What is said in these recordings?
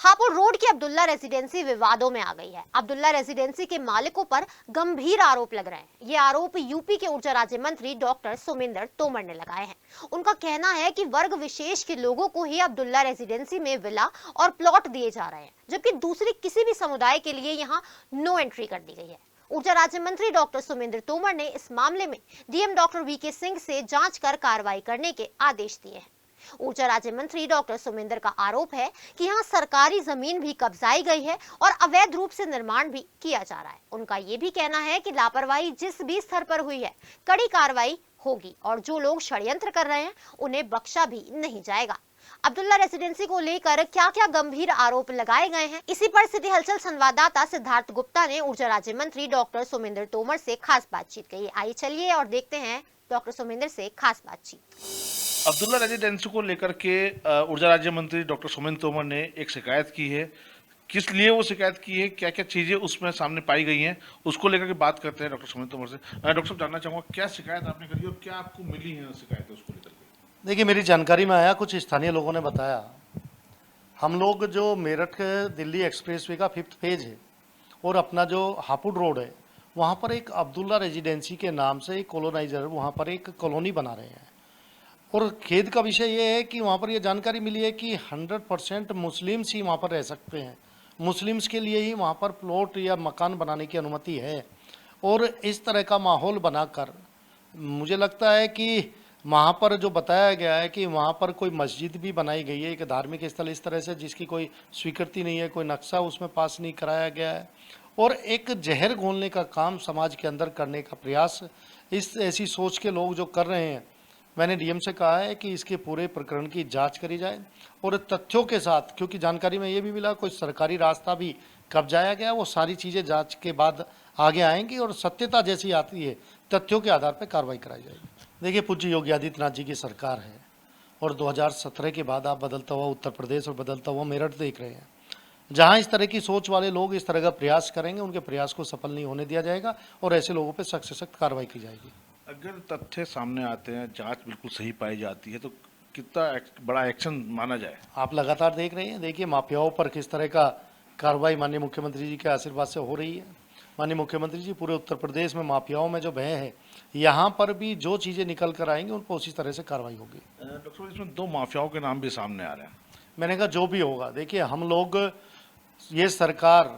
Hapur road की Abdullah residency विवादों में आ गई है। अब्दुल्ला रेजिडेंसी के मालिकों पर गंभीर आरोप लग रहे हैं। ये आरोप यूपी के ऊर्जा राज्य मंत्री डॉक्टर सुमिंदर तोमर ने लगाए हैं। उनका कहना है कि वर्ग विशेष के लोगों को ही अब्दुल्ला रेजिडेंसी में विला और प्लॉट दिए जा रहे हैं, जबकि दूसरी किसी भी समुदाय के लिए यहाँ नो एंट्री कर दी गई है। ऊर्जा राज्य मंत्री डॉक्टर सुमिंदर तोमर ने इस मामले में डीएम डॉक्टर वीके सिंह से जांच कर कार्रवाई करने के आदेश दिए हैं। ऊर्जा राज्य मंत्री डॉक्टर सुमिंदर का आरोप है कि यहाँ सरकारी जमीन भी कब्जाई गई है और अवैध रूप से निर्माण भी किया जा रहा है। उनका ये भी कहना है कि लापरवाही जिस भी स्तर पर हुई है, कड़ी कार्रवाई होगी और जो लोग षड्यंत्र कर रहे हैं उन्हें बख्शा भी नहीं जाएगा। अब्दुल्ला रेजिडेंसी को लेकर क्या क्या गंभीर आरोप लगाए गए हैं, इसी पर सिटी हलचल संवाददाता सिद्धार्थ गुप्ता ने ऊर्जा राज्य मंत्री डॉक्टर सुमिंदर तोमर से खास बातचीत की। आइए चलिए और देखते हैं डॉक्टर सुमिंदर से खास बातचीत। अब्दुल्ला रेजिडेंसी को लेकर के ऊर्जा राज्य मंत्री डॉक्टर सुमिंदर तोमर ने एक शिकायत की है। किस लिए वो शिकायत की है, क्या क्या चीजें उसमें सामने पाई गई हैं, उसको लेकर के बात करते हैं डॉक्टर सुमिंदर तोमर से। डॉक्टर साहब, जानना चाहूंगा क्या शिकायत आपने करी और क्या आपको मिली है शिकायत उसको लेकर के? देखिए, मेरी जानकारी में आया, कुछ स्थानीय लोगों ने बताया, हम लोग जो मेरठ दिल्ली एक्सप्रेसवे का 5th फेज है और अपना जो हापुड़ रोड है, वहाँ पर एक अब्दुल्ला रेजिडेंसी के नाम से एक कॉलोनाइजर वहाँ पर एक कॉलोनी बना रहे हैं। और खेद का विषय ये है कि वहाँ पर ये जानकारी मिली है कि 100% मुस्लिम्स ही वहाँ पर रह सकते हैं। मुस्लिम्स के लिए ही वहाँ पर प्लॉट या मकान बनाने की अनुमति है। और इस तरह का माहौल बनाकर मुझे लगता है कि वहाँ पर जो बताया गया है कि वहाँ पर कोई मस्जिद भी बनाई गई है, एक धार्मिक स्थल इस तरह से जिसकी कोई स्वीकृति नहीं है, कोई नक्शा उसमें पास नहीं कराया गया है, और एक जहर घोलने का काम समाज के अंदर करने का प्रयास इस ऐसी सोच के लोग जो कर रहे हैं। मैंने डीएम से कहा है कि इसके पूरे प्रकरण की जांच करी जाए और तथ्यों के साथ, क्योंकि जानकारी में ये भी मिला कोई सरकारी रास्ता भी कब्जाया गया, वो सारी चीज़ें जांच के बाद आगे आएंगी और सत्यता जैसी आती है तथ्यों के आधार पर कार्रवाई कराई जाएगी। देखिए, पूज्य योगी आदित्यनाथ जी की सरकार है और 2017 के बाद आप बदलता हुआ उत्तर प्रदेश और बदलता हुआ मेरठ देख रहे हैं। जहां इस तरह की सोच वाले लोग इस तरह का प्रयास करेंगे, उनके प्रयास को सफल नहीं होने दिया जाएगा और ऐसे लोगों पर सख्त से सख्त कार्रवाई की जाएगी। अगर तथ्य सामने आते हैं, जांच बिल्कुल सही पाई जाती है, तो कितना बड़ा एक्शन माना जाए? आप लगातार देख रहे हैं। देखिए, माफियाओं पर किस तरह का कार्रवाई माननीय मुख्यमंत्री जी के आशीर्वाद से हो रही है। माननीय मुख्यमंत्री जी पूरे उत्तर प्रदेश में माफियाओं में जो भय है, यहाँ पर भी जो चीज़ें निकल कर आएंगी उन पर उसी तरह से कार्रवाई होगी। डॉक्टर साहब, इसमें 2 माफियाओं के नाम भी सामने आ रहे हैं। मैंने कहा जो भी होगा, देखिए हम लोग, ये सरकार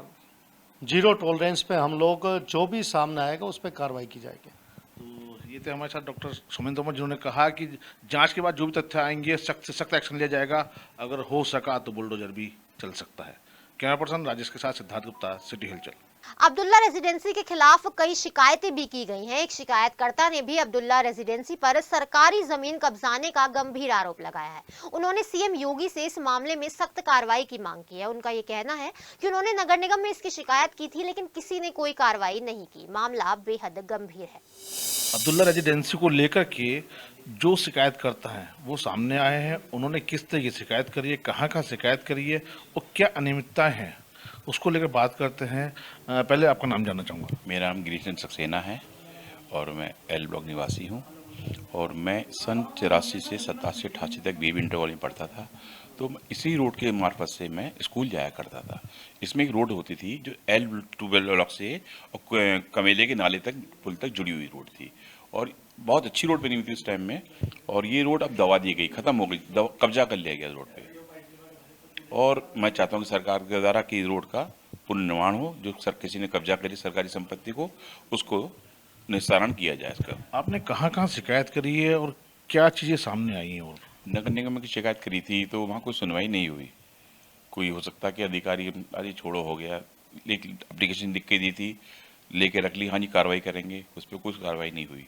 जीरो टॉलरेंस पे, हम लोग जो भी सामने आएगा उस पर कार्रवाई की जाएगी। तो ये थे हमारे साथ डॉक्टर सुमिंदर तोमर, जिन्होंने कहा कि जांच के बाद जो भी तथ्य आएंगे सख्त से सख्त एक्शन लिया जाएगा। अगर हो सका तो बुलडोजर भी चल सकता है। कैमरा पर्सन राजेश के साथ सिद्धार्थ गुप्ता, सिटी हलचल। अब्दुल्ला रेजिडेंसी के खिलाफ कई शिकायतें भी की गई हैं। एक शिकायतकर्ता ने भी अब्दुल्ला रेजिडेंसी पर सरकारी जमीन कब्जाने का गंभीर आरोप लगाया है। उन्होंने सीएम योगी से इस मामले में सख्त कार्रवाई की मांग की है। उनका ये कहना है कि उन्होंने नगर निगम में इसकी शिकायत की थी, लेकिन किसी ने कोई कार्रवाई नहीं की। मामला बेहद गंभीर है। अब्दुल्ला रेजिडेंसी को लेकर के जो शिकायत करता है वो सामने आए हैं। उन्होंने किस तरह की शिकायत करी है, कहाँ शिकायत करी है और क्या अनियमितताएं हैं, उसको लेकर बात करते हैं। पहले आपका नाम जानना चाहूँगा। मेरा नाम गिरीश चंद्र सक्सेना है और मैं एल ब्लॉक निवासी हूँ और मैं सन 83 से 87-88 तक बेबी इंटर कॉलेज में पढ़ता था। तो इसी रोड के मार्फत से मैं स्कूल जाया करता था। इसमें एक रोड होती थी जो L12 ब्लॉक से और कमेले के नाले तक पुल तक जुड़ी हुई रोड थी और बहुत अच्छी रोड बनी हुई थी उस टाइम में। और ये रोड अब दबा दी गई, ख़त्म हो गई, कब्जा कर लिया गया रोड पे। और मैं चाहता हूँ कि सरकार के द्वारा कि रोड का पुनर्निर्माण हो, जो किसी ने कब्जा करी सरकारी संपत्ति को, उसको निस्तारण किया जाए इसका। आपने कहाँ शिकायत करी है और क्या चीज़ें सामने आई हैं? और नगर निगम की शिकायत करी थी तो वहाँ कोई सुनवाई नहीं हुई। कोई हो सकता कि अधिकारी अरे छोड़ो हो गया, लेकिन एप्लीकेशन लिख के दी थी, लेके रख ली, हाँ जी कार्रवाई करेंगे, उस पर कुछ कार्रवाई नहीं हुई।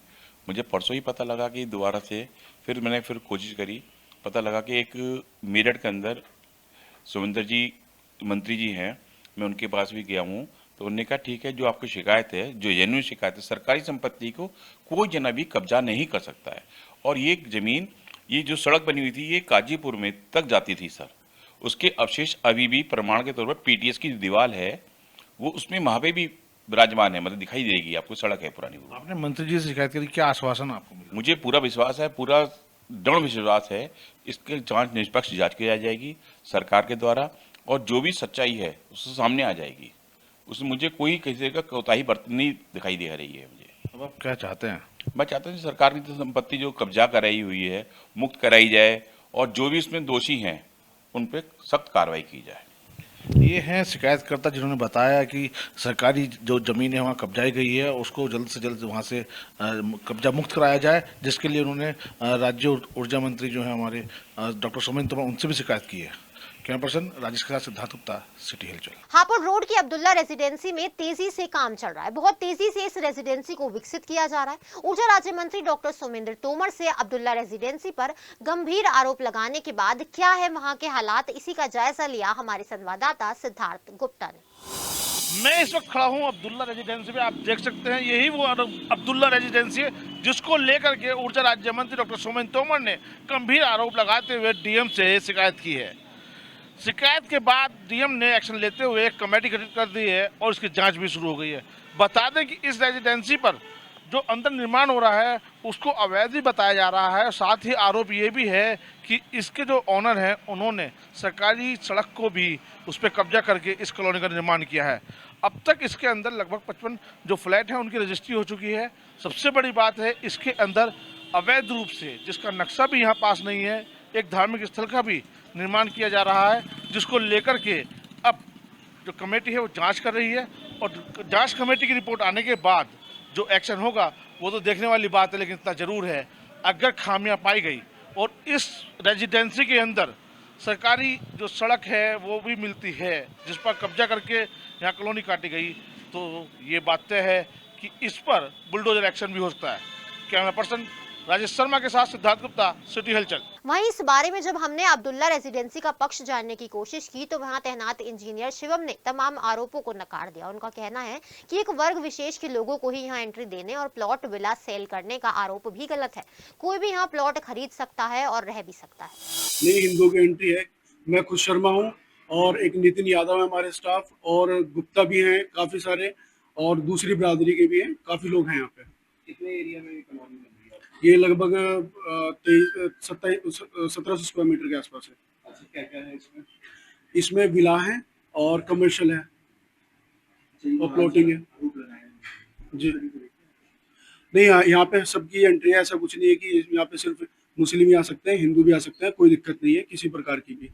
मुझे परसों ही पता लगा कि दोबारा से मैंने कोशिश करी, पता लगा कि एक मेरठ के अंदर सुमिंदर जी मंत्री जी हैं, मैं उनके पास भी गया हूँ। तो उन्होंने कहा ठीक है, जो आपकी शिकायत है, जो जेन्युइन शिकायत है, सरकारी संपत्ति को कोई जना भी कब्जा नहीं कर सकता है। और ये ज़मीन, ये जो सड़क बनी हुई थी, ये काजीपुर में तक जाती थी सर। उसके अवशेष अभी भी प्रमाण के तौर पर पीटीएस की दीवार है, वो उसमें वहाँ पे भी विराजमान है, मतलब दिखाई देगी आपको, सड़क है पुरानी। आपने मंत्री जी से शिकायत करी, क्या आश्वासन आपको मिला? मुझे पूरा विश्वास है, पूरा दृढ़ विश्वास है, इसके जांच निष्पक्ष जांच की जाएगी सरकार के द्वारा और जो भी सच्चाई है उससे सामने आ जाएगी। उसमें मुझे कोई किसी का कोताही बरतनी दिखाई दे रही है मुझे। अब आप क्या चाहते हैं? मैं चाहता हूँ कि सरकार की तो संपत्ति जो कब्जा कराई हुई है मुक्त कराई जाए और जो भी इसमें दोषी हैं उन पर सख्त कार्रवाई की जाए। ये हैं शिकायतकर्ता जिन्होंने बताया कि सरकारी जो जमीन है वहाँ कब्जाई गई है, उसको जल्द से जल्द वहाँ से कब्जा मुक्त कराया जाए, जिसके लिए उन्होंने राज्य ऊर्जा मंत्री जो है हमारे डॉक्टर सोमेन तोमर, उनसे भी शिकायत की है। कैमरा पर्सन राजेश के साथ सिद्धार्थ गुप्ता, सिटी हिलचल। हापुड़ रोड की अब्दुल्ला रेजिडेंसी में तेजी से काम चल रहा है। बहुत तेजी से इस रेजिडेंसी को विकसित किया जा रहा है। ऊर्जा राज्य मंत्री डॉक्टर सोमेंद्र तोमर से अब्दुल्ला रेजिडेंसी पर गंभीर आरोप लगाने के बाद क्या है वहां के हालात, इसी का जायजा लिया हमारे संवाददाता सिद्धार्थ गुप्ता ने। मैं इस वक्त खड़ा हूँ अब्दुल्ला रेजिडेंसी में। आप देख सकते हैं यही वो अब्दुल्ला रेजिडेंसी है जिसको लेकर के ऊर्जा राज्य मंत्री डॉक्टर सोमेन तोमर ने गंभीर आरोप लगाते हुए डीएम से शिकायत की है। शिकायत के बाद डीएम ने एक्शन लेते हुए एक कमेटी गठित कर दी है और इसकी जांच भी शुरू हो गई है। बता दें कि इस रेजिडेंसी पर जो अंदर निर्माण हो रहा है उसको अवैध ही बताया जा रहा है। साथ ही आरोप ये भी है कि इसके जो ऑनर हैं उन्होंने सरकारी सड़क को भी उस पर कब्जा करके इस कॉलोनी का निर्माण किया है। अब तक इसके अंदर लगभग 55 जो फ्लैट हैं उनकी रजिस्ट्री हो चुकी है। सबसे बड़ी बात है इसके अंदर अवैध रूप से, जिसका नक्शा भी यहाँ पास नहीं है, एक धार्मिक स्थल का भी निर्माण किया जा रहा है, जिसको लेकर के अब जो कमेटी है वो जांच कर रही है और जांच कमेटी की रिपोर्ट आने के बाद जो एक्शन होगा वो तो देखने वाली बात है। लेकिन इतना जरूर है, अगर खामियां पाई गई और इस रेजिडेंसी के अंदर सरकारी जो सड़क है वो भी मिलती है जिस पर कब्जा करके यहाँ कॉलोनी काटी गई, तो ये बात तय है कि इस पर बुलडोजर एक्शन भी हो सकता है। कैमरा पर्सन राजेश शर्मा के साथ सिद्धार्थ गुप्ता, सिटी हलचल। वहीं इस बारे में जब हमने अब्दुल्ला रेजिडेंसी का पक्ष जानने की कोशिश की तो वहां तैनात इंजीनियर शिवम ने तमाम आरोपों को नकार दिया। उनका कहना है कि एक वर्ग विशेष के लोगों को ही यहां एंट्री देने और प्लॉट विला सेल करने का आरोप भी गलत है। कोई भी यहां प्लॉट खरीद सकता है और रह भी सकता है। नहीं, हिंदुओं की एंट्री है। मैं खुद शर्मा हूँ और एक नितिन यादव है हमारे स्टाफ, और गुप्ता भी हैं काफी सारे, और दूसरी बिरादरी के भी हैं, काफी लोग हैं यहाँ पे। कितने एरिया में कॉलोनी बन रही है? ये लगभग 1700 स्क्वायर मीटर के आसपास है। अच्छा, क्या क्या है इसमें? इसमें विला है और कमर्शियल है और प्लॉटिंग है रूट लगाए हैं। जी। नहीं, यहाँ पे सबकी एंट्री है, ऐसा कुछ नहीं है कि यहाँ पे सिर्फ मुस्लिम ही आ सकते हैं, हिंदू भी आ सकते हैं, कोई दिक्कत नहीं है किसी प्रकार की भी।